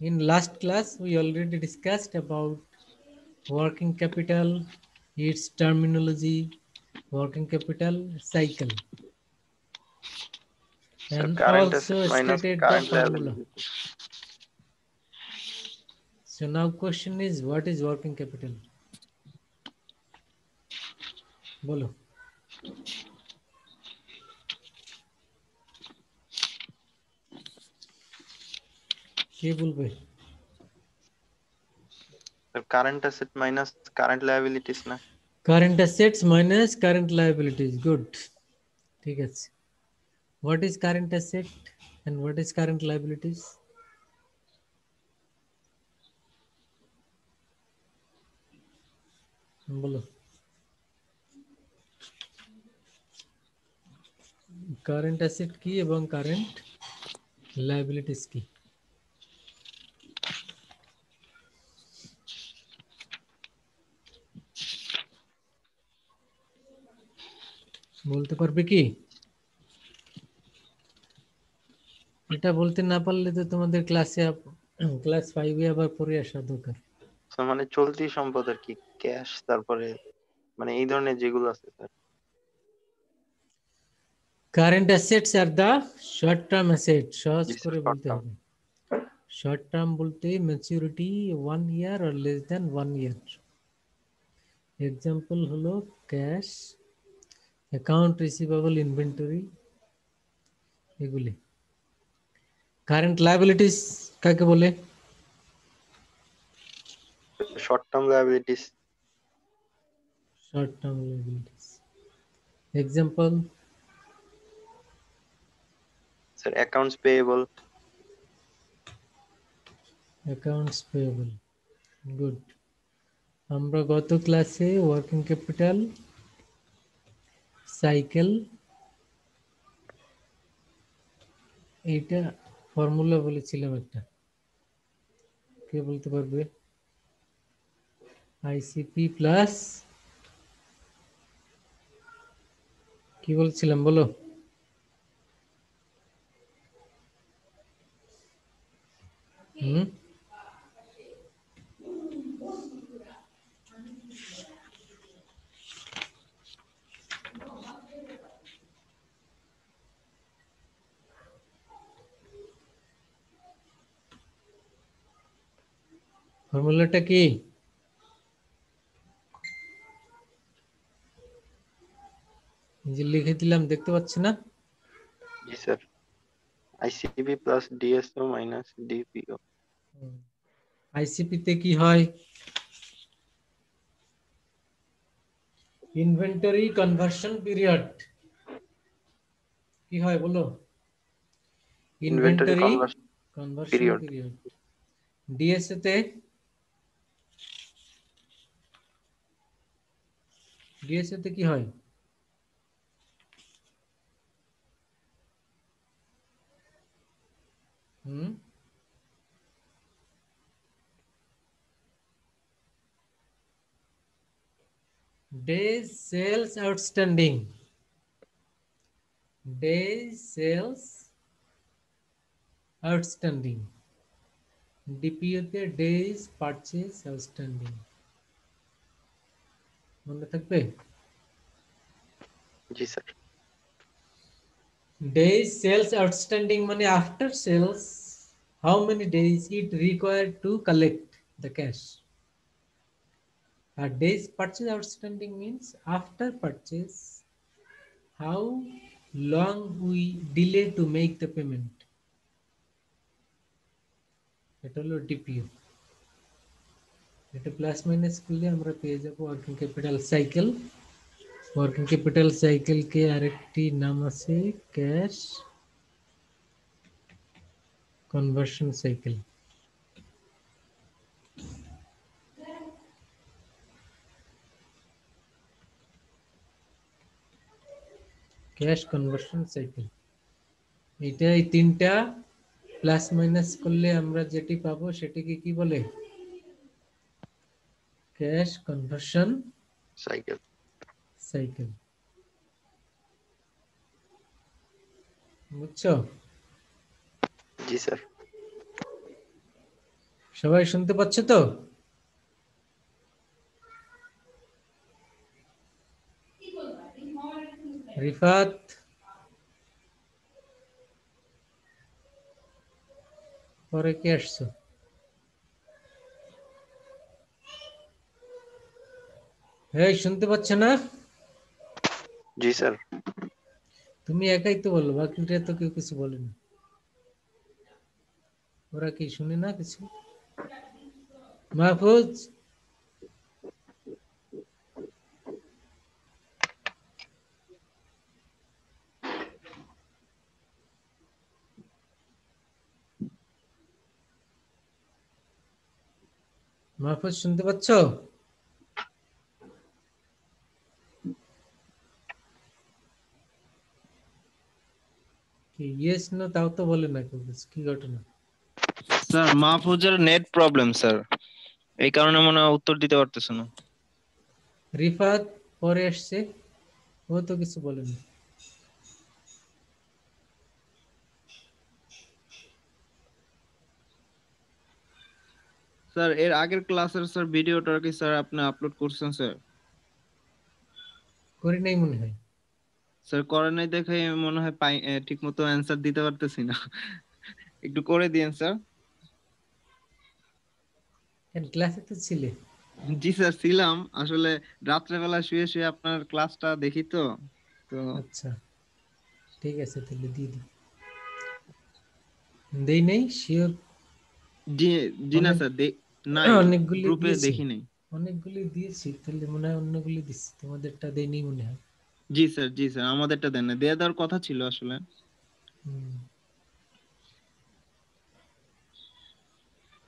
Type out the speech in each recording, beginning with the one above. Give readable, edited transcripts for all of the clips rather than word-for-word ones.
In last class, we already discussed about working capital, its terminology, working capital cycle, So and current asset also minus stated the current formula. liability. So now question is, what is working capital? বলো। কে বলবে? So current asset minus current liabilities না? Current assets minus current liabilities. Good. ঠিক আছে। What is current asset and what is current liabilities? বলো। Current asset কি এবং current liabilities কি? বলতে পারবে কি? এটা বলতে না পারলে তো তোমাদের ক্লাস 5 এ আবার পড়ে আসা দরকার। So মানে চলতি সম্পদ আর কি, ক্যাশ, তারপরে মানে এই ধরনের যেগুলো আছে স্যার। কারেন্ট অ্যাসেটস আর দা শর্ট টার্ম অ্যাসেট। সহজ জি স্যার, করে শর্ট বলতে টার্ম। হবে। শর্ট টার্ম বলতে maturity 1 year or less than 1 year। Example হলো ক্যাশ, অ্যাকাউন্ট রিসিভেবল, ইনভেন্টরি, এগুলি। কারেন্ট লায়াবিলিটিস কাকে বলে? Short term liabilities. Short term liabilities. Example? Sir accounts payable. Accounts payable. Good. আমরা গত ক্লাসে ওয়ার্কিং ক্যাপিটাল সাইকেল এইটা formula বলেছিলাম একটা। কে বলতে পারবে? আইসিপি প্লাস কি বলছিলাম বলো। হুম, ফর্মুলাটা কি? যে লিখে দিলাম, দেখতে পাচ্ছি না? জি sir, ICB plus DSO minus DPO. ICP তে কি হয়? Inventory conversion period. কি হয় বলো? Inventory inventory conversion conversion period. Period. DSA তে, ডিএসএ তে কি হয়? Hmm, days sales outstanding, days sales outstanding। DPO তে days purchase outstanding। মনে থাকবে? জি স্যার। days sales outstanding মানে after sales how many days it required to collect the cash, আর days purchase outstanding means after purchase how long we delay to make the payment। এটা হলো DPO. এটা plus minus করলে আমরা পেয়ে যাব working capital cycle. Working capital সাইকেলকে আরেকটি নাম আছে cash conversion cycle. Cash conversion cycle. এটা এই তিনটা প্লাস মাইনাস করলে আমরা যেটি পাবো সেটিকে কি বলে? Cash conversion cycle. সাইকেল। বুঝছো? জি স্যার। সবাই শুনতে পাচ্ছে তো? রিফাত, পরে কে আসছো? এই শুনতে পাচ্ছ না? জি স্যার। তুমি একাই তো বললো, বাকিরা তো কেউ কিছু বলেনি। ওরা কি শুনে না কিছু? মাহফুজ, মাহফুজ শুনতে পাচ্ছ? কি ইয়েস নো তাও তো বলে না কেউ কিছু, কি ঘটনা? স্যার মাহফুজের নেট প্রবলেম স্যার, এই কারণে মনে হয় উত্তর দিতে পারতেছে না। রিফাত পরে আসছে, ও তো কিছু বলেনি। স্যার এর আগের ক্লাসের স্যার ভিডিওটা কি স্যার আপনি আপলোড করছেন স্যার? করি নাই মনে হয়। স্যার করেন নাই দেখে মনে হয় ঠিক মতো অ্যান্সার দিতে পারতেছি না। একটু করে দিয়েন স্যার। কেন ক্লাসে তো ছিলে? জি স্যার ছিলাম, আসলে রাত্রেবেলা শুয়ে শুয়ে আপনার ক্লাসটা দেখি তো তো আচ্ছা ঠিক আছে, তাহলে দিয়ে দিই। দেই নেই শিওর। জি জি না অনেক স্যার, নাই, অনেকগুলি গ্রুপে দিয়েছি, দেখি নাই। অনেকগুলি দিয়েছি, তাহলে মনে হয় অন্যগুলি দিচ্ছি, তোমাদেরটা দেয়নি মনে হয়। জি স্যার জি স্যার, আমাদেরটা দেন না, দিয়ে দেওয়ার কথা ছিল আসলে। হুম।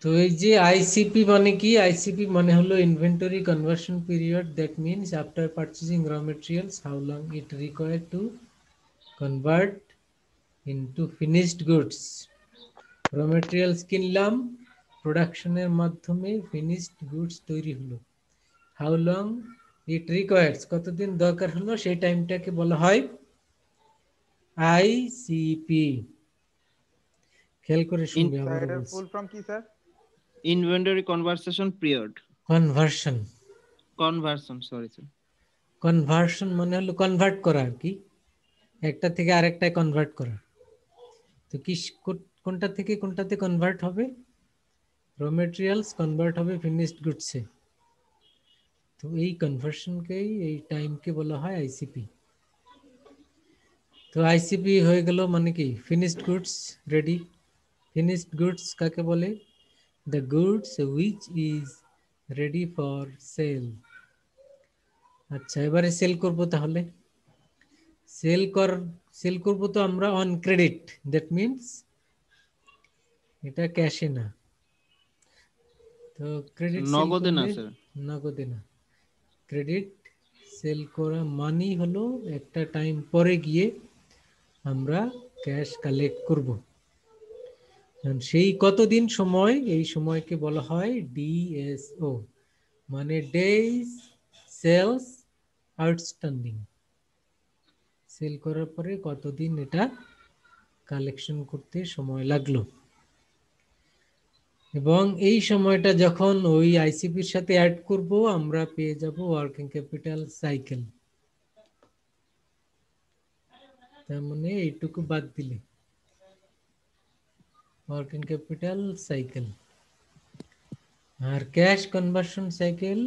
তো এই যে আইসিপি মানে কি? আইসিপি মানে হলো inventory conversion period, that means after purchasing raw materials how long it required to convert into finished goods. Raw materials কিনলাম, প্রোডাকশনের মাধ্যমে ফিনিশড গুডস তৈরি হলো। হাউ লং ইট রিকোয়ার্স, কতদিন দরকার হলো, সেই টাইমটাকে বলা হয় আইসিপি। খেয়াল করে শুনবে, স্যার আবারও এটার বলছি। ফুল ফর্ম কি sir? Inventory conversation period, conversion, conversion sorry sir. Conversion মানে হলো কনভার্ট করা আর কি, একটা থেকে আরেকটায় কনভার্ট করা। তো কি কোনটা থেকে কোনটাতে কনভার্ট হবে? র মেটেরিয়ালস কনভার্ট হবে ফিনিশড গুডসে। তো এই কনভার্সনকেই, এই টাইমকে বলা হয় আইসিপি। তো আইসিপি হয়ে গেল মানে কি, finished goods ready. Finished goods কাকে বলে? The goods which is ready for sale. আচ্ছা এবারে সেল করব, তাহলে সেল কর সেল করব তো আমরা অন ক্রেডিট, দ্যাট মিনস এটা ক্যাশে না। তো ক্রেডিট সেল নগদে না করলে, স্যার। নগদে না, ক্রেডিট সেল করা মানি হলো একটা টাইম পরে গিয়ে আমরা ক্যাশ কালেক্ট করব। সেই কতদিন সময়, এই সময়কে বলা হয় ডিএসও, মানে ডেজ সেলস আউটস্ট্যান্ডিং। সেল করার পরে কতদিন এটা কালেকশন করতে সময় লাগলো। এবং এই সময়টা যখন ওই আইসিপির সাথে অ্যাড করব, আমরা পেয়ে যাব ওয়ার্কিং ক্যাপিটাল সাইকেল। তার মানে এইটুকু বাদ দিলে ওয়ার্কিং ক্যাপিটাল সাইকেল আর cash conversion cycle,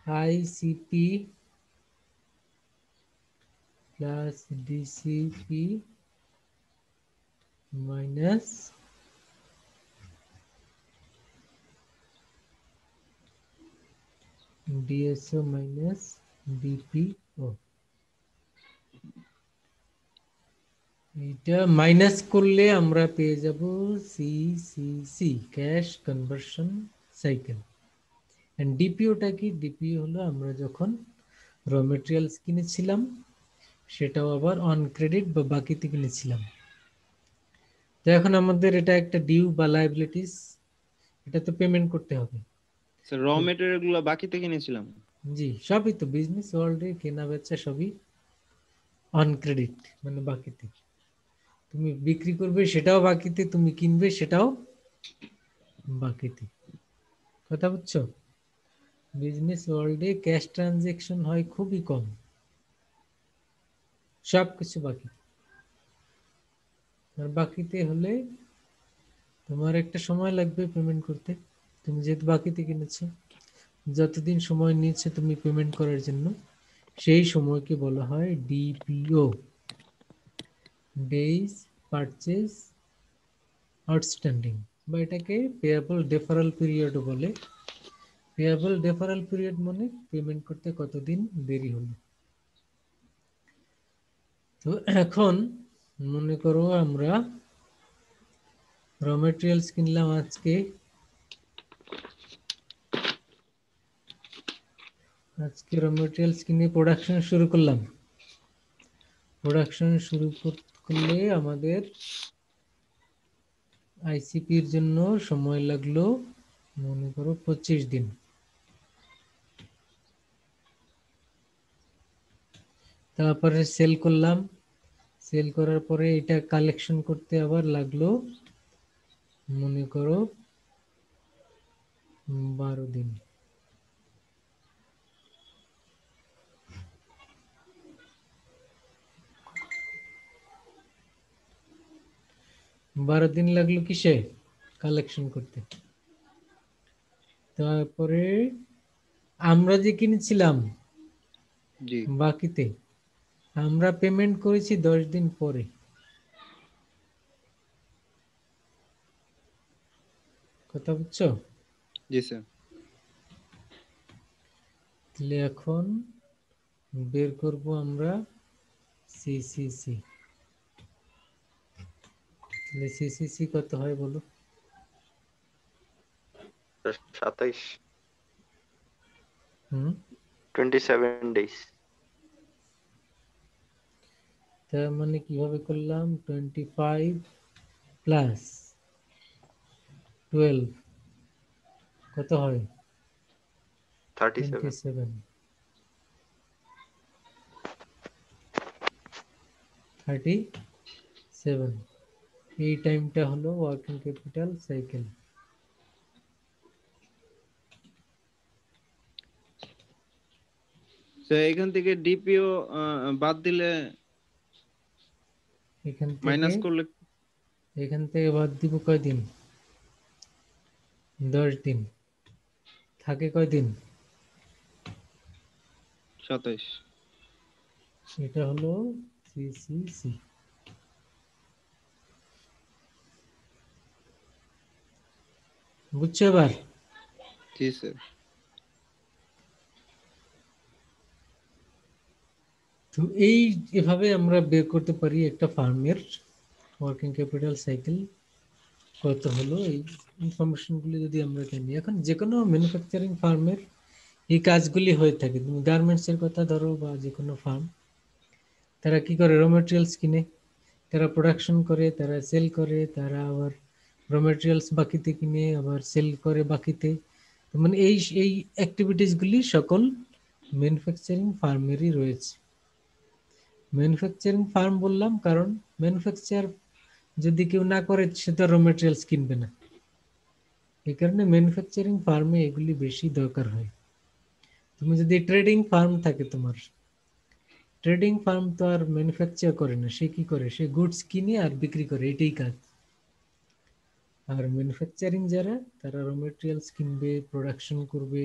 ICP plus DCP minus DSO minus DPO. এটা মাইনাস করলে আমরা পেয়ে যাব CCC, cash conversion cycle. And ডিপিওটা কি? ডিপিও হলো আমরা যখন র মেটেরিয়ালস কিনেছিলাম, সেটাও আবার অন ক্রেডিট বা বাকিতে কিনেছিলাম। তো এখন আমাদের এটা একটা ডিউ বা লায়াবিলিটিস, এটা তো পেমেন্ট করতে হবে। স্যার র মেটেরিয়াল গুলো বাকিতে কিনেছিলাম। জি, সবই তো বিজনেস ওয়ার্ল্ডে কেনা বেচা সবই অন ক্রেডিট, মানে বাকিতে। তুমি বিক্রি করবে সেটাও বাকিতে, তুমি কিনবে সেটাও বাকিতে। কথা বুঝছো? বিজনেস ওয়ার্ল্ডে ক্যাশ ট্রানজেকশন হয় খুবই কম, সব কিছু বাকি। আর বাকিতে হলে তোমার একটা সময় লাগবে পেমেন্ট করতে। তুমি যেহেতু বাকিতে কিনেছো, যতদিন সময় নিচ্ছে তুমি পেমেন্ট করার জন্য, সেই সময়কে বলা হয় ডিপিও, ডেইজ পারচেজ আউটস্ট্যান্ডিং, বা এটাকে পেয়াবল ডেফারাল পিরিয়ডও বলে। পেয়াবল ডেফারাল পিরিয়ড মানে পেমেন্ট করতে কতদিন দেরি হলো। তো এখন মনে করো আমরা র মেটেরিয়ালস কিনলাম আজকে র মেটেরিয়ালস কিনে প্রোডাকশন শুরু করলাম। প্রোডাকশন শুরু করলে আমাদের আইসিপির জন্য সময় লাগলো মনে করো 25 দিন। তারপরে সেল করলাম, সেল করার পরে এটা কালেকশন করতে আবার লাগলো মনে করো 12 দিন। বারো দিন লাগলো কিসে? কালেকশন করতে। তারপরে আমরা যে কিনেছিলাম জি বাকিতে, আমরা পেমেন্ট করেছি 10 দিন পরে। কথা বুঝছো? জি স্যার। তাহলে এখন বের করব আমরা সিসিসি। তাহলে সিসিসি কত হয় বলো? 27, হুম 27 days। তার মানে কিভাবে করলাম? 25 প্লাস 12 কত হয়? 37। 27, 37। এই টাইমটা হলো ওয়ার্কিং ক্যাপিটাল সাইকেল। তো এখান থেকে ডিপিও বাদ দিলে, এখান থেকে মাইনাস করলে বাদ দিব কয়দিন? 10 দিন। থাকে কয়দিন? 27। এটা হলো সিসিসি। বুঝছো এবার? জি স্যার। তো এভাবে আমরা বের করতে পারি একটা ফার্মের ওয়ার্কিং ক্যাপিটাল সাইকেল কত হলো। এই ইনফরমেশনগুলি যদি আমরা জানি, এখন যে কোনো ম্যানুফ্যাকচারিং ফার্মের এই কাজগুলি হয়ে থাকে। তুমি গার্মেন্টসের কথা ধরো বা যে কোনো ফার্ম, তারা কি করে? র মেটেরিয়ালস কিনে, তারা প্রোডাকশন করে, তারা সেল করে, তারা আবার র মেটেরিয়ালস বাকিতে কিনে আবার সেল করে বাকিতে। তো মানে এই অ্যাক্টিভিটিসগুলি সকল ম্যানুফ্যাকচারিং ফার্মেরই রয়েছে। ম্যানুফ্যাকচারিং ফার্ম বললাম কারণ ম্যানুফ্যাকচার যদি কেউ না করে সে তো র মেটেরিয়ালস কিনবে না। এই কারণে ম্যানুফ্যাকচারিং ফার্মে এগুলি বেশি দরকার হয়। তুমি যদি ট্রেডিং ফার্ম থাকে, তোমার ট্রেডিং ফার্ম তো আর ম্যানুফ্যাকচার করে না, সে কি করে? সে গুডস কিনে আর বিক্রি করে, এটাই কাজ। আর ম্যানুফ্যাকচারিং যারা, তারা র মেটেরিয়ালস কিনবে, প্রোডাকশন করবে,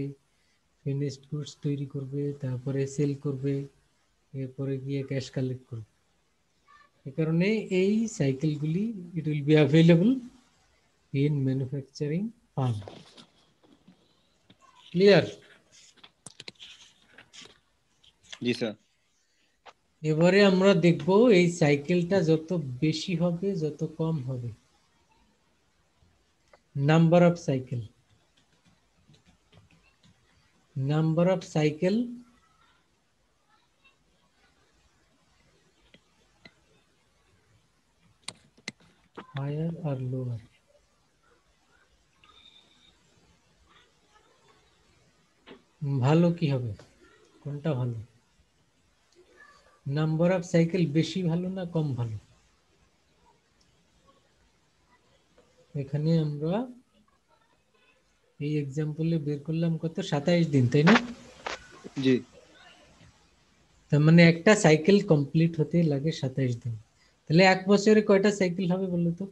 ফিনিশড গুডস তৈরি করবে, তারপরে সেল করবে, এরপরে গিয়ে ক্যাশ কালেক্ট করবে। এ কারণে এই সাইকেলগুলি it will be available in manufacturing firm. Clear? জি স্যার। এবারে আমরা দেখব এই সাইকেলটা যত বেশি হবে যত কম হবে। Number of cycle, number of cycle higher আর লোয়ার। ভালো কি হবে? কোনটা ভালো? নাম্বার অফ সাইকেল বেশি ভালো না কম ভালো? এখানে আমরা এই এক্সাম্পলে বের করলাম কত 27 দিন, তাই না? জি তার মানে একটা সাইকেল কমপ্লিট হতে লাগে 27 দিন। তাহলে এক বছরে কয়টা সাইকেল হবে বলো তো?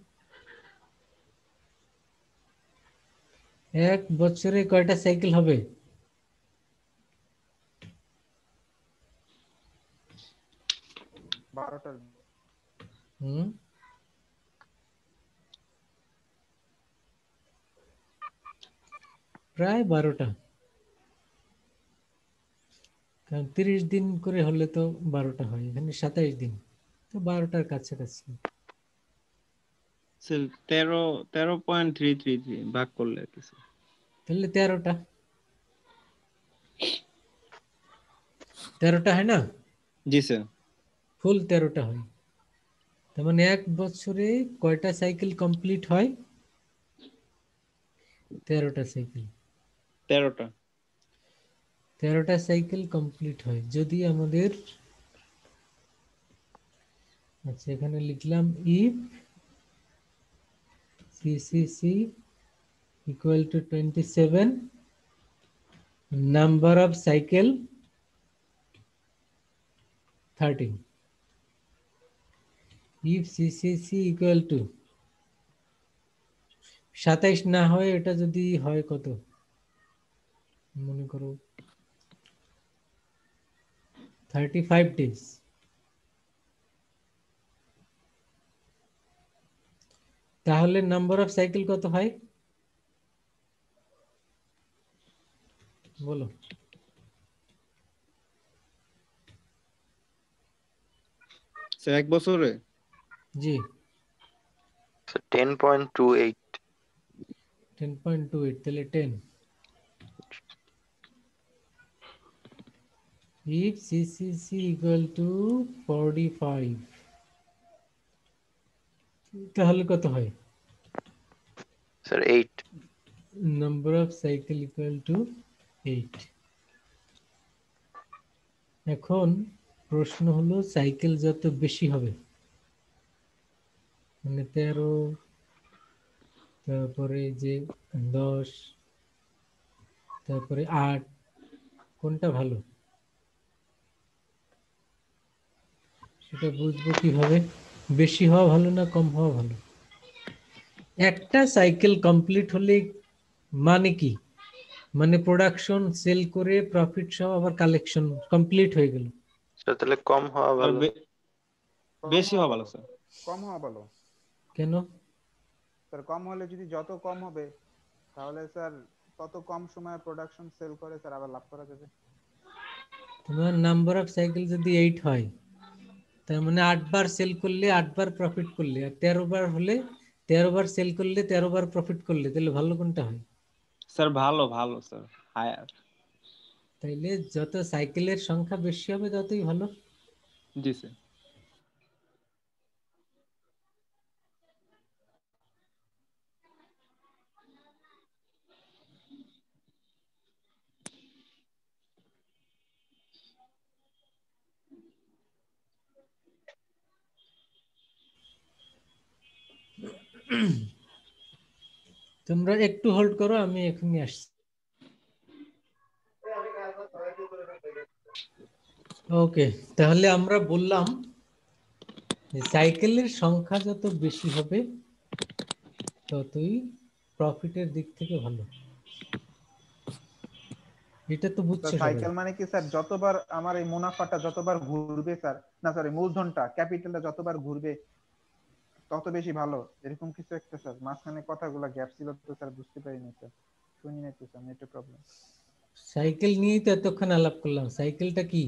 এক বছরে কয়টা সাইকেল হবে? 12টা। হুম, প্রায় 12টা। কারণ 30 দিন করে হলে তো 12টা হয়, এখানে 27 দিন, তো 12টার কাছাকাছি। স্যার 13.333 ভাগ করলে আর কি স্যার। তাহলে 13টা, 13টা হয় না? জি স্যার। ফুল 13টা হয়। তার মানে এক বছরে কয়টা সাইকেল কমপ্লিট হয়? 13টা সাইকেল। 13টা। 13টা সাইকেল কমপ্লিট হয় যদি আমাদের, আচ্ছা এখানে লিখলাম if CCC equal to 27, number of cycle 13. if CCC equal to 27 না হয়, এটা যদি হয় কত মনে করো 35 days, তাহলে নাম্বার অফ সাইকেল কত হয় বলো? স্যার এক বছরে জি 10.28। 10.28, তাহলে 10 if সিসিসি equal to 45, তাহলে কত হয়? Sir 8। Number of cycle equal to 8। এখন প্রশ্ন হলো সাইকেল যত বেশি হবে, মানে 13, তারপরে যে 10, তারপরে 8, কোনটা ভালো সেটা বুঝবো কিভাবে? বেশি হওয়া ভালো না কম হওয়া ভালো? একটা সাইকেল কমপ্লিট হলে মানে কি, মানে প্রোডাকশন সেল করে প্রফিট সহ আবার কালেকশন কমপ্লিট হয়ে গেল। স্যার তাহলে কম হওয়া স্যার ভালো। কম বেশি হওয়া হওয়া ভালো ভালো, স্যার। কম হওয়া ভালো। কেন? স্যার কম হলে যদি যত কম হবে তাহলে স্যার তত কম সময়ে প্রোডাকশন সেল করে স্যার আবার লাভ করা যাবে। তোমার নাম্বার অফ সাইকেল যদি 8 হয়, তার মানে 8 বার সেল করলে 8 বার প্রফিট করলে, আর 13 বার হলে 13 বার সেল করলে 13 বার প্রফিট করলে, তাহলে ভালো কোনটা হয়? স্যার ভালো ভালো স্যার, হায়ার। তাইলে যত সাইকেলের সংখ্যা বেশি হবে ততই ভালো। জি স্যার। তোমরা একটু হোল্ড করো, আমি এখনই আসছি। ওকে, তাহলে আমরা বললাম যে সাইকেলের সংখ্যা যত বেশি হবে ততই প্রফিটের দিক থেকে ভালো। এটা তো স্যার বুঝছো সবাই? সাইকেল মানে কি স্যার, যতবার আমার এই মুনাফাটা যতবার ঘুরবে স্যার, না সরি মূলধনটা ক্যাপিটালটা যতবার ঘুরবে তত বেশি ভালো, এরকম কিছু একটা স্যার। মাঝখানে কথাগুলো গ্যাপ ছিল তো স্যার, বুঝতে পারিনি স্যার, শুনি নাই তো স্যার, নেটের প্রবলেম। সাইকেল নিয়েই তো এতক্ষণ আলাপ করলাম। সাইকেলটা কি?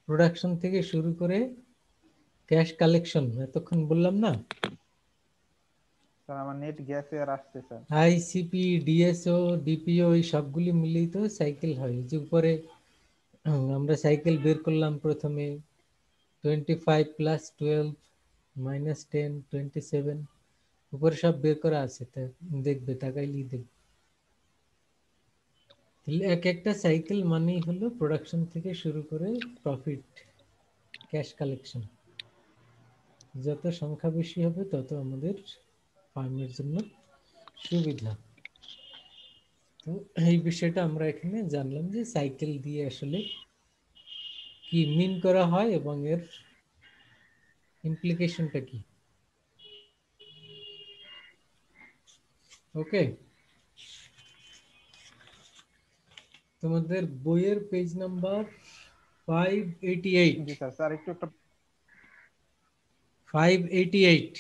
প্রোডাকশন থেকে শুরু করে ক্যাশ কালেকশন, এতক্ষণ বললাম না? স্যার আমার নেট গেছে আর আসছে স্যার। আইসিপি, ডিএসও, ডিপিও, এই সবগুলি মিলিয়ে তো সাইকেল হয়। যে উপরে আমরা সাইকেল বের করলাম প্রথমে 25 প্লাস 12 মাইনাস 10 27, উপরে সব বের করা আছে, তা দেখবে, তাকাইলেই দেখবে। তাহলে এক একটা সাইকেল মানেই হলো প্রোডাকশন থেকে শুরু করে প্রফিট, ক্যাশ কালেকশন। যত সংখ্যা বেশি হবে তত আমাদের ফার্মের জন্য সুবিধা। তো এই বিষয়টা আমরা এখানে জানলাম যে সাইকেল দিয়ে আসলে কি মিন করা হয় এবং এর ইমপ্লিকেশনটা কি। ওকে, তোমাদের বইয়ের পেজ নাম্বার 588। জি স্যার, স্যার একটু একটা 588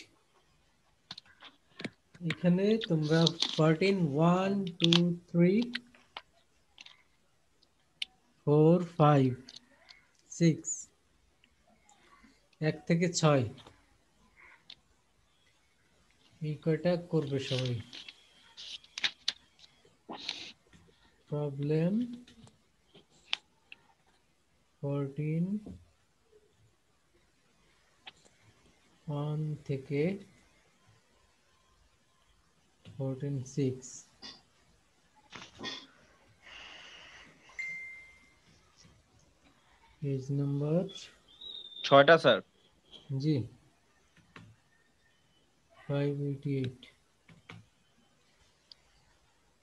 এখানে তোমরা 14 1 2 3 4 5 6 1 থেকে 6 এই কয়টা করবে সবাই। প্রবলেম 14 1 থেকে 14 6 পেজ নাম্বার 6টা স্যার। জি 588।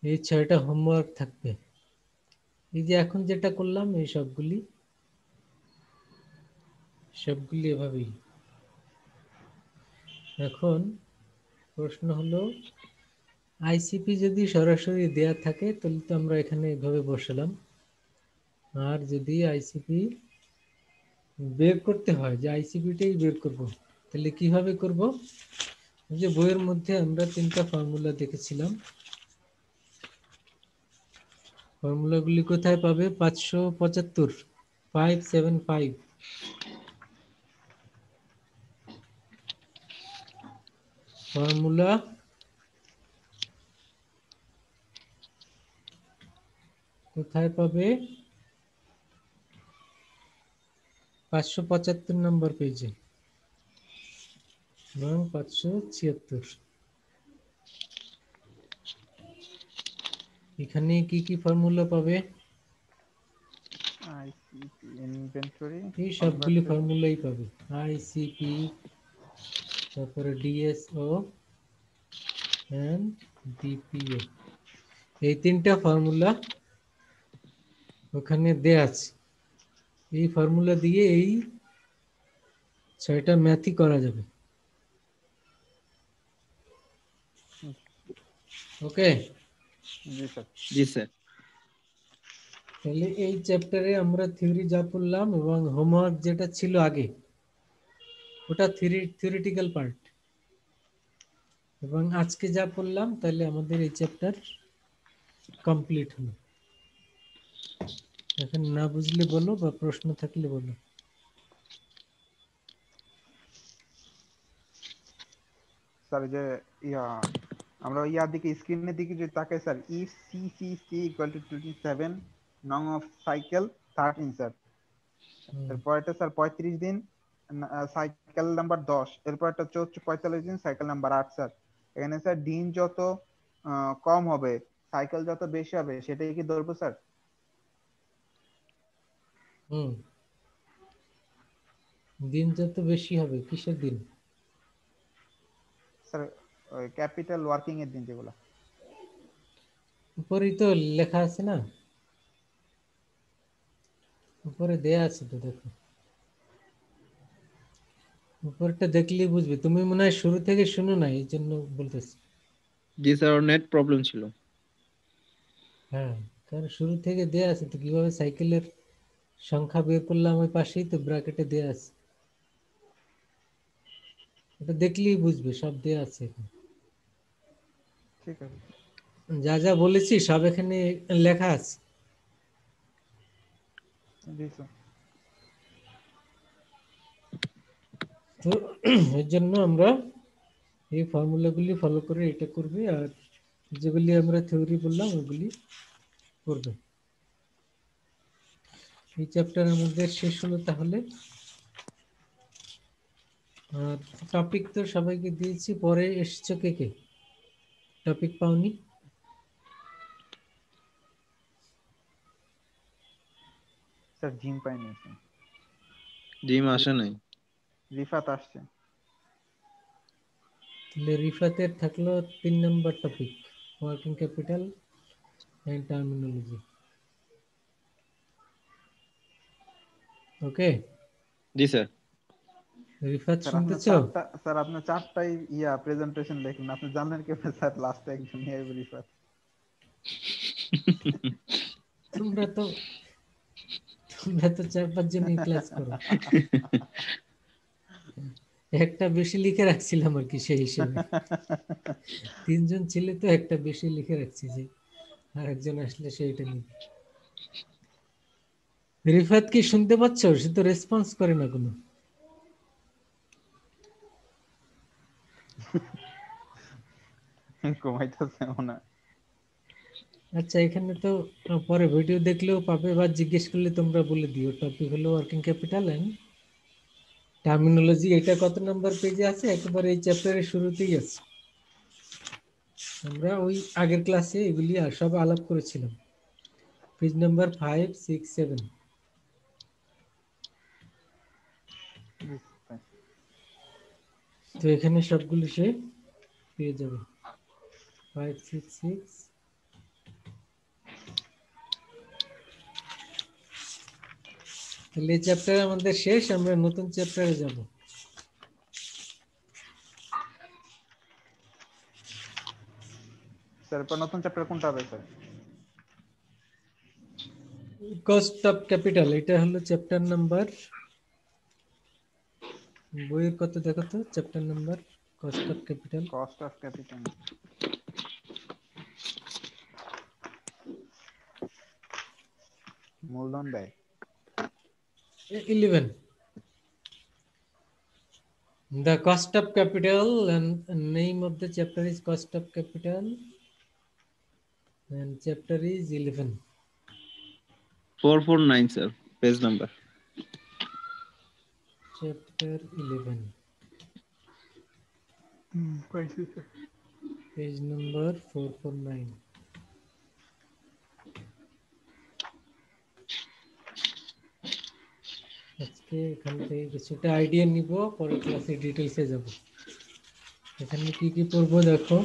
এই 6টা হোমওয়ার্ক থাকবে। এই যে এখন যেটা করলাম এই সবগুলি এভাবেই। এখন প্রশ্ন হলো আইসিপি যদি সরাসরি দেয়া থাকে তাহলে তো আমরা এখানে এভাবে বসালাম, আর যদি আইসিপি বের করতে হয় যে আইসিপিটাই বের করব তাহলে কিভাবে করব। যে বইয়ের মধ্যে আমরা 3টা ফর্মুলা দেখেছিলাম, ফর্মুলাগুলি কোথায় পাবে? 575 575 ফর্মুলা কোথায় পাবে? 575 নম্বর পেজে এবং 576। এখানে কি কি ফর্মুলা পাবে? আইসিপি ইনভেন্টরি এই সবগুলি ফর্মুলাই পাবে। আইসিপি, তারপরে ডিএসও এন্ড ডিপিও, এই 3টা ফর্মুলা ওখানে দেয়া আছে। এই ফর্মুলা দিয়ে এই 6টা ম্যাথই করা যাবে। ওকে, জি স্যার। জি স্যার। তাহলে এই চ্যাপ্টারে আমরা থিওরি যা পড়লাম এবং হোমওয়ার্ক যেটা ছিল আগে ওটা থিওরিটিক্যাল পার্ট, এবং আজকে যা পড়লাম তাহলে আমাদের এই চ্যাপ্টার কমপ্লিট হলো। এখন না বুঝলে বলো বা প্রশ্ন থাকলে বলো। স্যার যে ইয়া আমরা ইয়ার দিকে স্ক্রিনের দিকে যদি তাকাই sir, if CCC equal to 27 নং অফ সাইকেল 13 স্যার। এরপরটা স্যার 35 দিন সাইকেল নাম্বার 10, এরপরটা হচ্ছে 45 দিন সাইকেল নাম্বার 8 স্যার। এখানে স্যার দিন যত কম হবে সাইকেল যত বেশি হবে সেটাই কি ধরবো স্যার? হুম, দিন যত বেশি হবে, কিসের দিন? স্যার ওই ক্যাপিটাল ওয়ার্কিং এর দিন যেগুলো। উপরেই তো লেখা আছে না, উপরে দেয়া আছে তো, দেখো উপরটা দেখলেই বুঝবে। তুমি মনে হয় শুরু থেকে শুনো না, এই জন্য বলতেছি। জি স্যার, ওর নেট প্রবলেম ছিল। হ্যাঁ, কারণ শুরু থেকে দেয়া আছে তো, কিভাবে সাইকেলের সংখ্যা বের করলাম ওই পাশেই তো ব্র্যাকেটে দেয়া আছে, এটা দেখলেই বুঝবে, সব দেয়া আছে এখানে। ঠিক আছে। যা যা বলেছি সব এখানে লেখা আছে। জি স্যার। তো এর জন্য আমরা এই ফর্মুলাগুলি ফলো করে এটা করবে, আর যেগুলি আমরা থিওরি বললাম ওগুলি করবে। এই চ্যাপ্টার আমাদের শেষ হলো তাহলে। আর টপিক তো সবাইকে দিয়েছি, পরে এসছো কে কে? টপিক পাওনি? স্যার জিম পাইনি স্যার। জিম আসে নাই। রিফাত আসছে। তাহলে রিফাতের থাকলো 3 নম্বর topic, working capital and terminology. Okay, জি স্যার। রিফাত স্যার আপনার শুনতেছো? চারটাই প্রেজেন্টেশন লেখেন, আপনি জানলেন কিভাবে স্যার লাস্টে একজন রিফাত? তোমরা তো 4-5 জনই ক্লাস করো, একটা বেশি লিখে রাখছিলাম আর কি, সেই হিসেবে 3 জন ছেলে তো একটা বেশি লিখে রাখছি, যে আর একজন আসলে সেইটা নিবে। রিফাত কি শুনতে পাচ্ছ? সে তো রেসপন্স করে না কোনো। ঘুমাইতেছে মনে হয়। আচ্ছা, এখানে তো পরে ভিডিও দেখলেও পাবে, বা জিজ্ঞেস করলে তোমরা বলে দিও। টপিক হলো ওয়ার্কিং ক্যাপিটাল এন্ড টার্মিনোলজি। এটা কত নাম্বার পেজে আছে? একেবারে এই চ্যাপ্টারের শুরুতেই আছে। আমরা ওই আগের ক্লাসে এগুলি আর সব আলাপ করেছিলাম, পেজ নাম্বার 5, 6, 7। তো এখানে সবগুলি সে পেয়ে যাবে, 5, 6, 6। তাহলে এই চ্যাপ্টার আমাদের শেষ, আমরা নতুন চ্যাপ্টারে যাব। স্যার এরপর নতুন চ্যাপ্টার কোনটা হবে স্যার? কস্ট অফ ক্যাপিটাল, এটা হলো চ্যাপ্টার নাম্বার, বইয়ের কত দেখো তো, chapter number cost of capital. Cost of capital, মূলধন ব্যয়। 11, the cost of capital, and name of the chapter is cost of capital, and chapter is 11. 449 sir, page number. Chapter 11, পাইছি sir. page number 449. আজকে এখান থেকে কিছুটা idea নিব, পরে ক্লাসে ডিটেলসে যাব। এখানে কি কি পড়বো দেখো।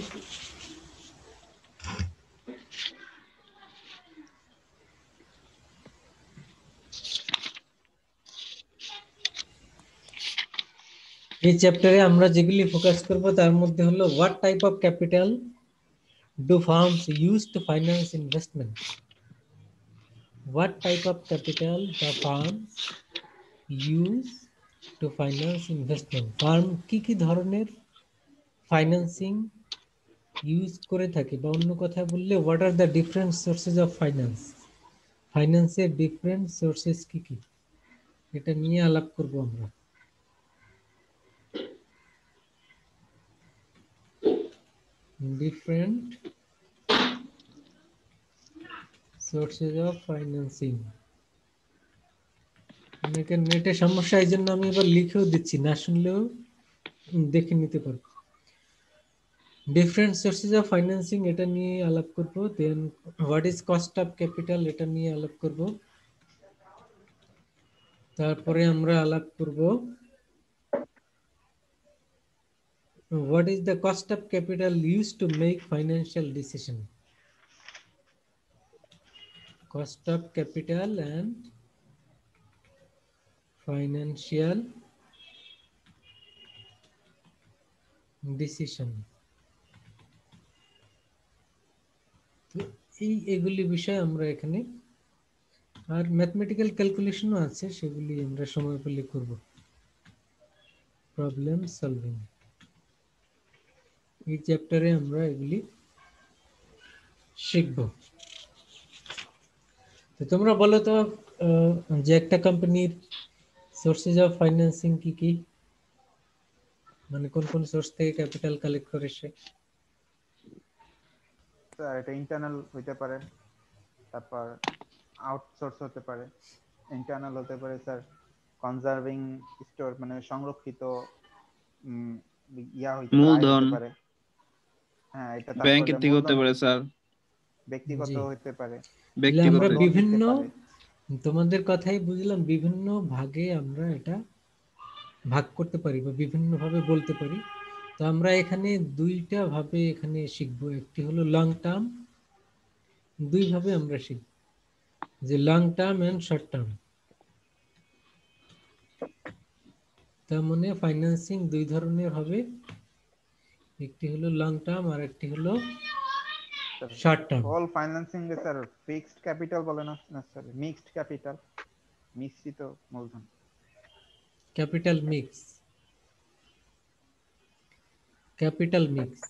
এই চ্যাপ্টারে আমরা যেগুলি ফোকাস করব তার মধ্যে হলো what type of capital do firms use to finance investment. What type of capital the firms use to finance investment. Firm কি কি ধরনের ফাইন্যান্সিং ইউজ করে থাকে, বা অন্য কথা বললে what are the different sources of finance. ফাইন্যান্সের ডিফারেন্ট সোর্সেস কি কি, এটা নিয়ে আলাপ করব আমরা। Different sources of financing. অনেকের নেটে সমস্যা, এই জন্য আমি এবার লিখেও দিচ্ছি, না শুনলেও দেখে নিতে পারবো। ডিফারেন্ট সোর্সেস অফ ফাইন্যান্সিং, এটা নিয়ে আলাপ করব। Then what is cost of capital, এটা নিয়ে আলাপ করব। তারপরে আমরা আলাপ করব what is the cost of capital use to make financial decision. Cost of capital and financial decision. তো এগুলি বিষয় আমরা এখানে, আর ম্যাথমেটিক্যাল ক্যালকুলেশনও আছে, সেগুলি আমরা সময় পেলে করব। প্রবলেম সলভিং, এই চ্যাপ্টারে আমরা এগুলি শিখব। তো তোমরা বলো তো, যে একটা কোম্পানির সোর্সেস অফ ফাইন্যান্সিং কি কি, মানে কোন কোন সোর্স থেকে ক্যাপিটাল কালেক্ট করে সে। স্যার এটা ইন্টারনাল হতে পারে, তারপর আউটসোর্স হতে পারে। ইন্টারনাল হতে পারে স্যার কনজার্ভিং স্টোর, মানে সংরক্ষিত হইতে পারে, আয় মূলধন হতে পারে। হ্যাঁ এটা, ব্যাংকের তারপরে থেকে হতে মূলধন পারে স্যার, ব্যক্তিগত জি। হতে পারে, তাহলে ব্যক্তিগত আমরা লোন নিতে বিভিন্ন, পারে। তোমাদের কথাই বুঝলাম, বিভিন্ন ভাগে আমরা এটা ভাগ করতে পারি বা বিভিন্ন ভাবে বলতে পারি। তো আমরা এখানে দুইটা ভাবে এখানে শিখবো, একটি হলো লং টার্ম, দুই ভাবে আমরা শিখব, যে long term and short term. তার মানে ফাইন্যান্সিং দুই ধরনের হবে, একটি হলো লং টার্ম আর একটি হলো শর্ট টার্ম। অল ফাইন্যান্সিং এ স্যার ফিক্সড ক্যাপিটাল বলে না স্যার, মিক্সড ক্যাপিটাল, মিশ্রিত মূলধন। Capital mix, capital mix.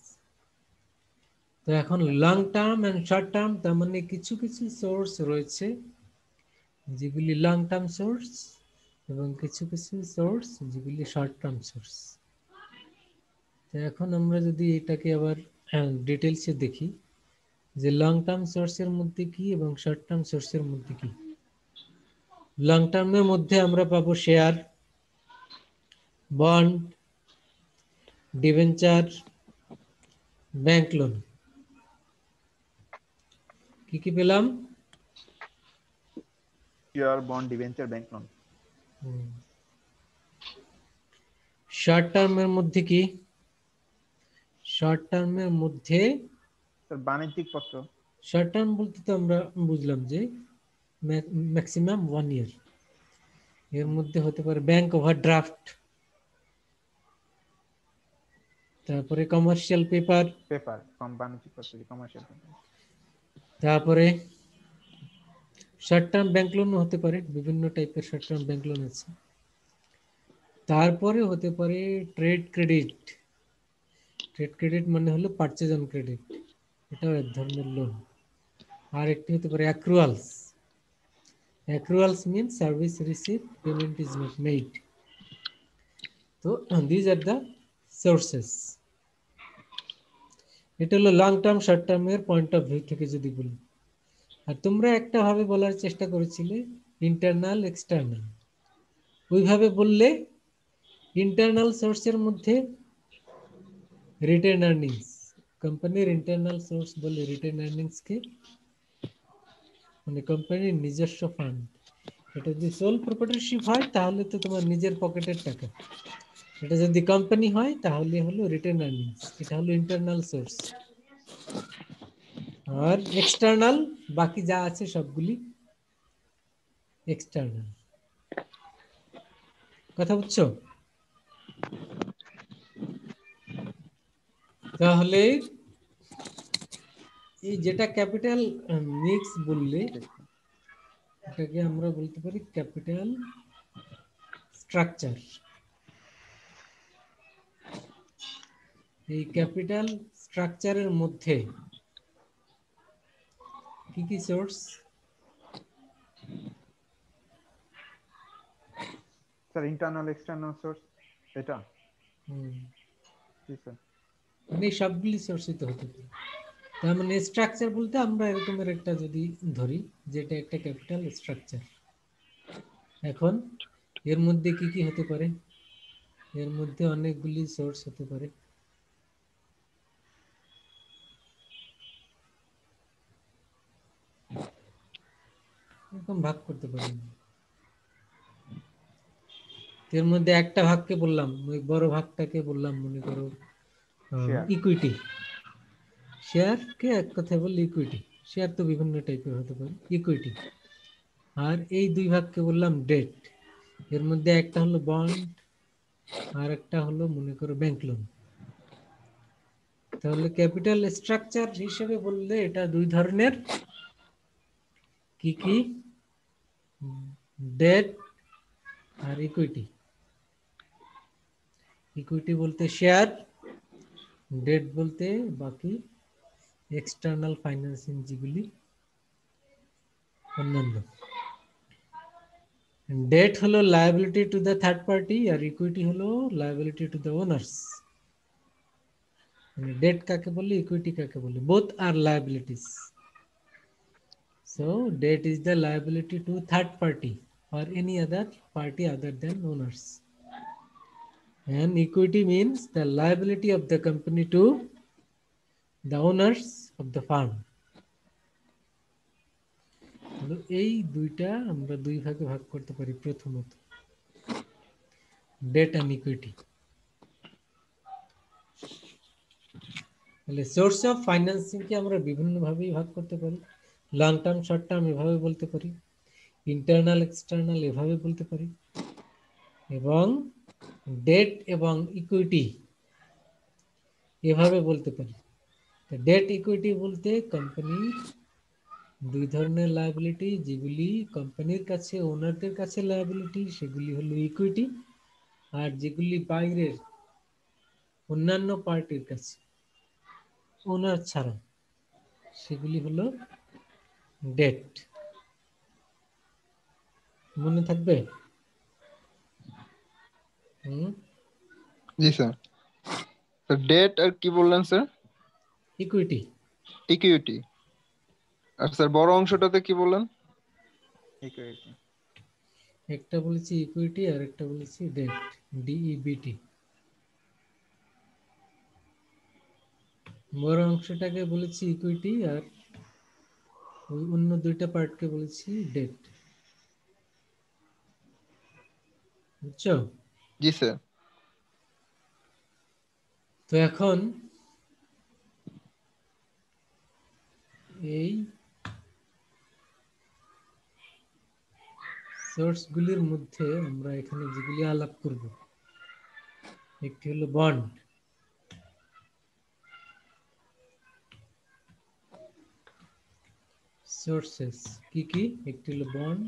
তো এখন long term and short term, তার মানে কিছু কিছু সোর্স রয়েছে যেগুলি লং টার্ম সোর্স, এবং কিছু কিছু সোর্স যেগুলি শর্ট টার্ম সোর্স। তো এখন আমরা যদি এটাকে আবার ডিটেলসে দেখি, যে লং টার্ম সোর্সের মধ্যে কি এবং শর্ট টার্ম সোর্সের মধ্যে কি। লং টার্মের মধ্যে আমরা পাবো share, bond, debenture, bank loan. কি কি পেলাম? Share, bond, debenture, bank loan. Short টার্মের মধ্যে কি? শর্ট টার্মের মধ্যে স্যার বাণিজ্যিক পত্র। শর্ট টার্ম বলতে তো আমরা বুঝলাম যে ম্যাক্সিমাম 1 ইয়ার। এর মধ্যে হতে পারে ব্যাংক ওভারড্রাফট, তারপরে কমার্শিয়াল পেপার, কম বাণিজ্যিক পত্র, কমার্শিয়াল পেপার। তারপরে শর্ট টার্ম ব্যাংক লোন হতে পারে, বিভিন্ন টাইপের শর্ট টার্ম ব্যাংক লোন আছে। তারপরে হতে পারে ট্রেড ক্রেডিট। ট্রেড ক্রেডিট মানে হলো পারচেজ অন ক্রেডিট, এটাও এক ধরনের লোন। আর একটি হতে পারে accruals. Accruals means service receive, payment is not made. তো দিজ আর দ্য সোর্সেস। এটা হলো লং টার্ম শর্ট টার্মের পয়েন্ট অফ ভিউ থেকে যদি বলি। আর তোমরা একটা ভাবে বলার চেষ্টা করেছিলে ইন্টারনাল এক্সটার্নাল। ওইভাবে বললে ইন্টারনাল সোর্সের মধ্যে রিটেন আর্নিংস, কোম্পানির ইন্টারনাল সোর্স বলে রিটেন আর্নিংস কে, মানে কোম্পানির নিজস্ব ফান্ড। এটা যদি সোল প্রপার্টরশিপ হয় তাহলে তো তোমার নিজের পকেটের টাকা। এটা যদি কোম্পানি হয় তাহলে হলো রিটেন আর্নিংস, এটা হলো ইন্টারনাল সোর্স। আর এক্সটার্নাল বাকি যা আছে সবগুলি এক্সটার্নাল। কথা বুঝছো? তাহলে এই যেটা ক্যাপিটাল মিক্স বললে, এটাকে আমরা বলতে পারি ক্যাপিটাল স্ট্রাকচার। এই ক্যাপিটাল স্ট্রাকচারের মধ্যে কি কি source? Sir internal external source এটা। জি স্যার। মানে সবগুলি সোর্সই তো হতে পারে। তার মানে স্ট্রাকচার বলতে আমরা এরকমের একটা যদি ধরি, যেটা একটা ক্যাপিটাল স্ট্রাকচার। এখন এর মধ্যে কি কি হতে পারে? এর মধ্যে অনেকগুলি সোর্স হতে পারে। এরকম ভাগ করতে পারি। এর মধ্যে একটা ভাগকে বললাম, ওই বড় ভাগটাকে বললাম মনে করো ইকুইটি। শেয়ারকে এক কথায় বললে ইকুইটি। শেয়ার তো বিভিন্ন টাইপের হতে পারে, ইকুইটি। আর এই দুই ভাগকে বললাম ডেট। এর মধ্যে একটা হলো বন্ড আর একটা হলো মনে করো ব্যাংক লোন। তাহলে ক্যাপিটাল স্ট্রাকচার হিসেবে বললে এটা দুই ধরনের। কি কি? ডেট আর ইকুইটি। ইকুইটি বলতে শেয়ার, ডেট বলতে বাকি এক্সটার্নাল ফাইন্যান্সিং যেগুলি অন্যান্য। ডেট হলো liability to the third party আর ইকুইটি হলো লায়াবিলিটি টু দ্য ওনার্স। মানে ডেট কাকে বলে, ইকুইটি কাকে বলে, both are liabilities. So debt is the liability to third party or any other party other than owners. And equity means the liability of the company to the owners of the firm. এই দুইটা আমরা দুই ভাগে ভাগ করতে পারি। প্রথমত date and equity. তাহলে সোর্স অফ ফাইন্যান্সিং কে আমরা বিভিন্ন ভাবেই ভাগ করতে পারি। লং টার্ম শর্ট টার্ম এভাবে বলতে পারি, ইন্টারনাল এক্সটার্নাল এভাবে বলতে পারি, এবং ডেট এবং ইকুইটি এভাবে বলতে পারি। ডেট ইকুইটি বলতে কোম্পানির দুই ধরনের লায়াবিলিটি, যেগুলি কোম্পানির কাছে ওনারদের কাছে লায়াবিলিটি সেগুলি হলো ইকুইটি, আর যেগুলি বাইরের অন্যান্য পার্টির কাছে ওনার ছাড়া সেগুলি হলো ডেট। মনে থাকবে? জি স্যার। ডেট আর কি বললেন স্যার? ইকুইটি। ইকুইটি। আর স্যার বড় অংশটাতে কি বললেন? ইকুইটি। একটা বলেছি ইকুইটি আর একটা বলেছি ডেট, ডিইবিটি। বড় অংশটাকে বলেছি ইকুইটি আর ওই অন্য দুইটা পার্টকে বলেছি ডেট। বুঝছো? জি স্যার। তো এখন এই সোর্সগুলির মধ্যে আমরা এখানে যেগুলি আলাপ করব, একটি হলো বন্ড, সোর্সেস কি কি? একটি হলো বন্ড,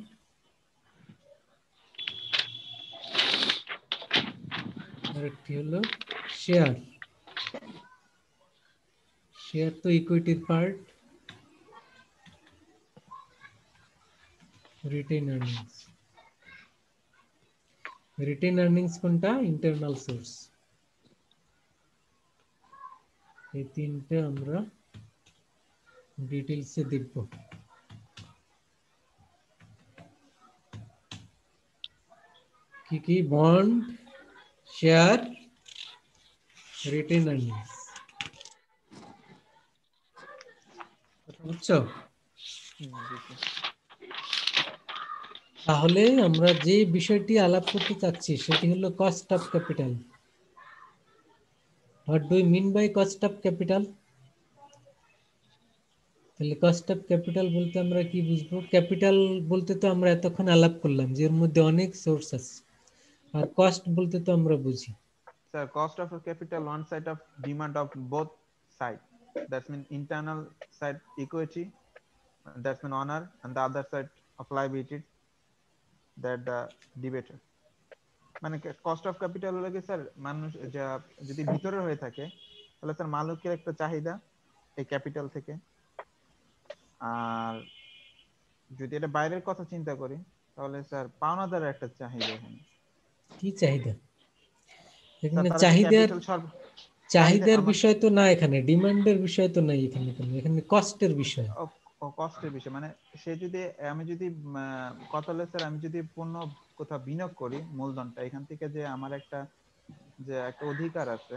আর একটি হলো শেয়ার। শেয়ার তো ইকুইটির part. Retained earnings. Retained earnings কোনটা? Internal source. এই তিনটে আমরা ডিটেইলসে দেখব। কি কি? Bond, share, retained earnings. বুঝছো? তাহলে আমরা যে বিষয়টি আলাপ করতে চাচ্ছি সেটি হলো cost of capital. What do you mean by cost of capital? তাহলে কস্ট অফ ক্যাপিটাল বলতে আমরা কি বুঝবো? ক্যাপিটাল বলতে তো আমরা এতক্ষণ আলাপ করলাম যে এর মধ্যে অনেক সোর্স আছে, আর কস্ট বলতে তো আমরা বুঝি। Sir, cost of a capital, one side of demand of both side. That means internal side equity, that's mean honor, and the other side of liability, that the debater. মানে cost of capital হলো কি sir, মানুষ যা যদি ভিতরে হয়ে থাকে তাহলে স্যার মালিকের একটা চাহিদা এই ক্যাপিটাল থেকে, আর যদি এটা বাইরের কথা চিন্তা করি তাহলে স্যার পাওনাদারের একটা চাহিদা এখানে। কি চাহিদা? স্যার এখানে তারা যে চাহিদার ক্যাপিটাল চাহিদা চাহিদার আমার বিষয় তো না, এখানে ডিমান্ডের বিষয় তো নাই, এখানে কোনো, এখানে কস্টের বিষয়। কষ্টের বিষয়, মানে সে যদি আমি যদি কত হলে স্যার আমি যদি পণ্য কোথাও বিনিয়োগ করি মূলধনটা এখান থেকে, যে আমার একটা যে একটা অধিকার আছে,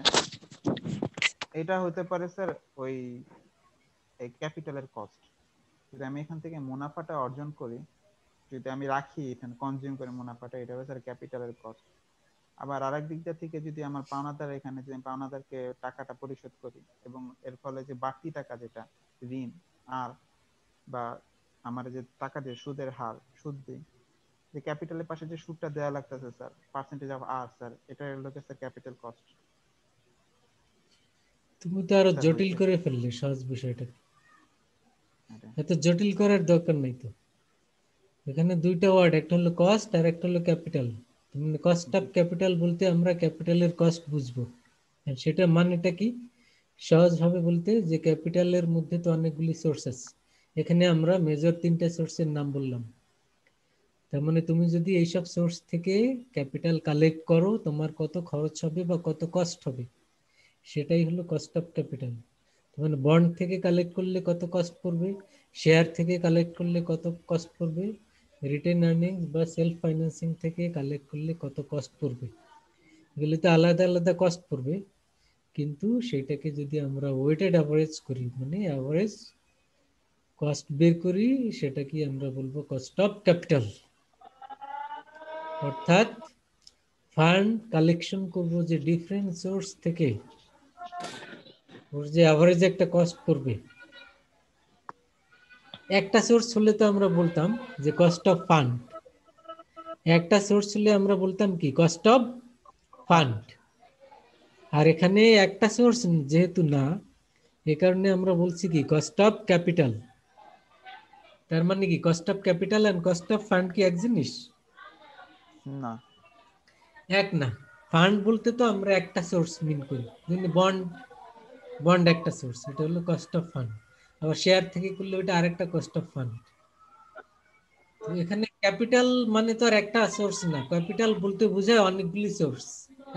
এটা হতে পারে স্যার ওই এই ক্যাপিটালের কস্ট। যদি আমি এখান থেকে মুনাফাটা অর্জন করি, যদি আমি রাখি এখানে কনজিউম করে মুনাফাটা, এটা হবে স্যার ক্যাপিটালের কস্ট। আবার আরেক দিক থেকে যদি আমার পাওনাদার, এখানে যদি আমি পাওনাদারকে টাকাটা পরিশোধ করি এবং এর ফলে যে বাড়তি টাকা যেটা ঋণ আর বা আমার যে টাকা দিয়ে সুদের হার সুদ দিই, যে ক্যাপিটালের পাশে যে সুদটা দেওয়া লাগতেছে স্যার, পার্সেন্টেজ অফ আর স্যার, এটা হলো স্যার ক্যাপিটাল কস্ট। তুমি তো আরো স্যার জটিল হয়েছে করে ফেললে সহজ বিষয়টা। এটা। এত জটিল করার দরকার নাই তো। এখানে দুইটা ওয়ার্ড, একটা হলো কস্ট আর একটা হলো ক্যাপিটাল। কস্ট অফ ক্যাপিটাল বলতে আমরা ক্যাপিটালের কস্ট বুঝবো, আর সেটা মানেটা কি? সহজভাবে বলতে যে ক্যাপিটালের মধ্যে তো অনেকগুলি সোর্স আছে, এখানে আমরা মেজর তিনটা সোর্সের নাম বললাম। তার মানে তুমি যদি এইসব সোর্স থেকে ক্যাপিটাল কালেক্ট করো, তোমার কত খরচ হবে বা কত কস্ট হবে, সেটাই হলো কস্ট অফ ক্যাপিটাল। মানে বন্ড থেকে কালেক্ট করলে কত কস্ট পড়বে, শেয়ার থেকে কালেক্ট করলে কত কস্ট পড়বে, রিটেন আর্নিংস বা সেলফ ফাইন্যান্সিং থেকে কালেক্ট করলে কত কস্ট পড়বে, এগুলিতে আলাদা আলাদা কস্ট পড়বে। কিন্তু সেটাকে যদি আমরা ওয়েটেড অ্যাভারেজ করি, মানে অ্যাভারেজ কস্ট বের করি, সেটা কি আমরা বলবো কস্ট অফ ক্যাপিটাল। অর্থাৎ ফান্ড কালেকশন করব যে ডিফারেন্ট সোর্স থেকে, ওর যে অ্যাভারেজ একটা কস্ট পড়বে, একটা সোর্স হলে তো আমরা বলতাম যে কস্ট অফ ফান্ড, একটা সোর্স হলে আমরা বলতাম কি কস্ট অফ ফান্ড। আর এখানে একটা সোর্স যেহেতু না, এ কারণে আমরা বলছি কি কস্ট অফ ক্যাপিটাল। তার মানে কি cost of capital and cost of fund কি এক জিনিস? না। এক না। ফান্ড বলতে তো আমরা একটা সোর্স মিন করি, বন্ড, বন্ড একটা সোর্স, এটা হলো কস্ট অফ ফান্ড। আবার শেয়ার থেকে করলে ওটা আরেকটা কস্ট অফ ফান্ড। তো এখানে ক্যাপিটাল মানে তো আর একটা সোর্স না, ক্যাপিটাল বলতে বোঝায় অনেকগুলি সোর্স,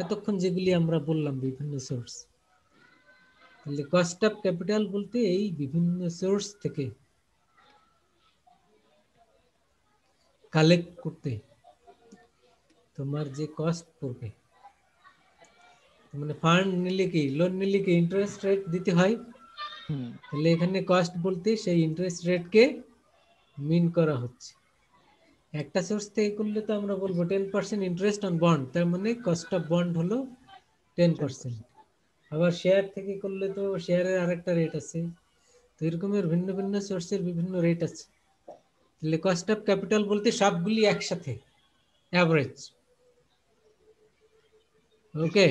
এতক্ষণ যেগুলি আমরা বললাম বিভিন্ন সোর্স। তাহলে কস্ট অফ ক্যাপিটাল বলতে এই বিভিন্ন সোর্স থেকে কালেক্ট করতে তোমার যে কস্ট পড়বে, মানে ফান্ড নিলে কি, লোন নিলে কি ইন্টারেস্ট রেট দিতে হয়, তাহলে এখানে কস্ট বলতে সেই ইন্টারেস্ট রেটকে মিন করা হচ্ছে। একটা সোর্স থেকে করলে তো আমরা বলবো 10% ইন্টারেস্ট অন বন্ড, তার মানে কস্ট অফ বন্ড হলো 10%। আবার শেয়ার থেকে করলে তো শেয়ারের আরেকটা রেট আছে। তো এরকমের ভিন্ন ভিন্ন সোর্সের বিভিন্ন রেট আছে। তাহলে কস্ট অফ ক্যাপিটাল বলতে সবগুলি একসাথে অ্যাভারেজ। ওকে,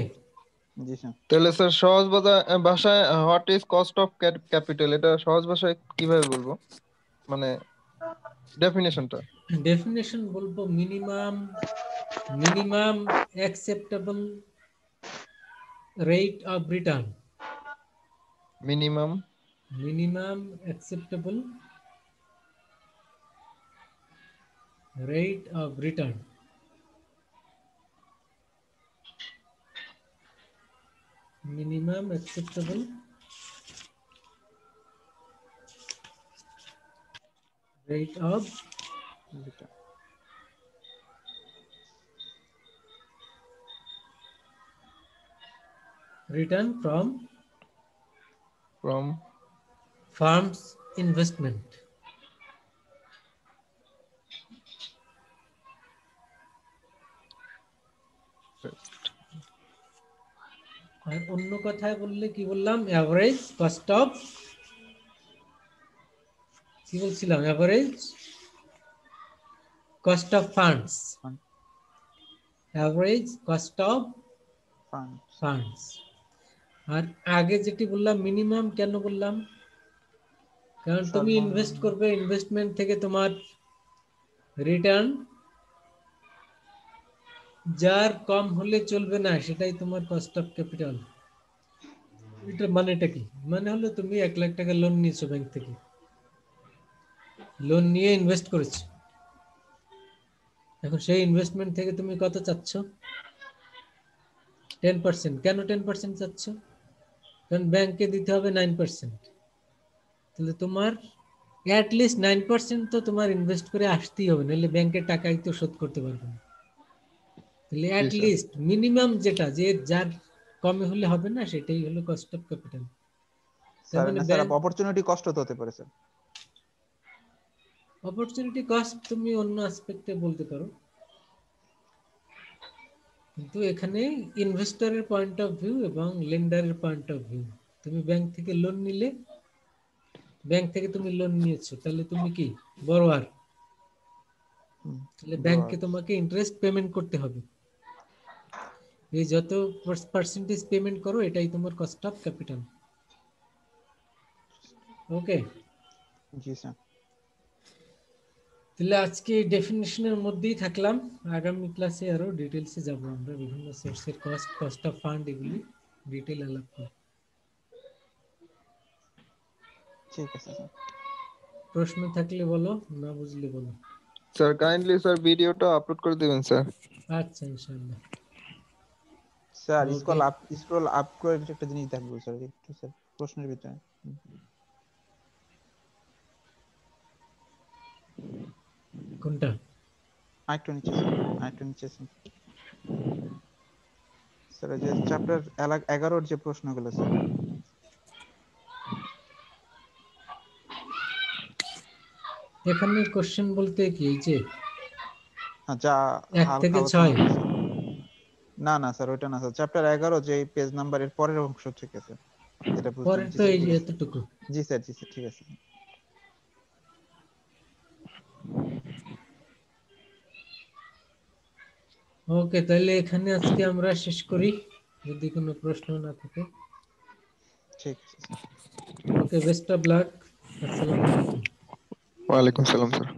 জি স্যার। তাহলে স্যার সহজ ভাষায় what is cost of capital, এটা সহজ ভাষায় কিভাবে বলবো, মানে ডেফিনেশনটা? ডেফিনেশন বলবো minimum acceptable rate of return. Minimum acceptable rate of return. Minimum acceptable rate of return from firm's investment. আর অন্য কথায় বললে কি বললাম, অ্যাভারেজ কস্ট অফ, কি বলছিলাম, average cost of funds, average cost of funds. আর আগে যেটি বললাম মিনিমাম কেন বললাম, কারণ তুমি ইনভেস্ট করবে, ইনভেস্টমেন্ট থেকে তোমার রিটার্ন যার কম হলে চলবে না, সেটাই তোমার কস্ট অফ ক্যাপিটাল। এটা মানেটা কি, মানে হলো তুমি 1 লাখ টাকা লোন নিয়েছো ব্যাংক থেকে, লোন নিয়ে ইনভেস্ট করেছো, এখন সেই ইনভেস্টমেন্ট থেকে তুমি কত চাচ্ছ? 10%। কেন 10% চাচ্ছ? কারণ ব্যাংকে দিতে হবে 9%। তাহলে তোমার অ্যাটলিস্ট 9% তো তোমার ইনভেস্ট করে আসতেই হবে, নাহলে ব্যাংকের টাকাই তো শোধ করতে পারবে না। তাহলে অ্যাটলিস্ট মিনিমাম যেটা, যে যার কমে হলে হবে না, সেটাই হলো কস্ট অফ ক্যাপিটাল। তার মানে স্যার অপরচুনিটি কস্ট তো হতে পারে স্যার। অপরচুনিটি কস্ট তুমি অন্য অ্যাসপেক্টে বলতে পারো, কিন্তু এখানে ইনভেস্টরের পয়েন্ট অফ ভিউ এবং লেন্ডারের পয়েন্ট অফ ভিউ, তুমি ব্যাংক থেকে লোন নিলে, ব্যাংক থেকে তুমি লোন নিয়েছো, তাহলে তুমি কি বড়োয়ার, তাহলে ব্যাংকে তোমাকে ইন্টারেস্ট পেমেন্ট করতে হবে। এই যত পার্সেন্টেজ পেমেন্ট করো, এটাই তোমার cost of capital. Okay, G sir. তাহলে আজকে ডেফিনিশনের মধ্যেই থাকলাম, আগামী ক্লাসে আরো ডিটেলসে যাব আমরা, বিভিন্ন সোর্সের কস্ট, কস্ট অফ ফান্ড, এগুলি ডিটেল আলাপ করব। ঠিক আছে স্যার। প্রশ্ন থাকলে বলো, না বুঝলে বলো। স্যার কাইন্ডলি স্যার ভিডিওটা আপলোড করে দিবেন স্যার। আচ্ছা, ইনশাআল্লাহ। Sir Okay. স্ক্রল আপ করে একটা জিনিস দেখবো স্যার, একটু স্যার প্রশ্নের ভিতরে। কোনটা? আরেকটু নিচে স্যার। স্যার যে চ্যাপ্টার 11 যে প্রশ্নগুলো স্যার। এখানে কোশ্চেন বলতে কি, এই যে আচ্ছা, 1 হালকা থেকে আলোচনা 6। করছি। না স্যার, ওইটা না স্যার, চ্যাপ্টার 11 যে পেজ নাম্বারের পরের অংশ থেকে স্যার, যেটা বুঝলাম। পরে জি তো স্যার, এই ঠিক যে আছে। এতটুকু। জি স্যার ঠিক আছে। ওকে, তাহলে এখানে আজকে আমরা শেষ করি, যদি কোনো প্রশ্ন না থাকে। ঠিক আছে। ওকে, বেস্ট অফ লাক। আসসালামু আলাইকুম। ওয়ালাইকুম সালাম স্যার।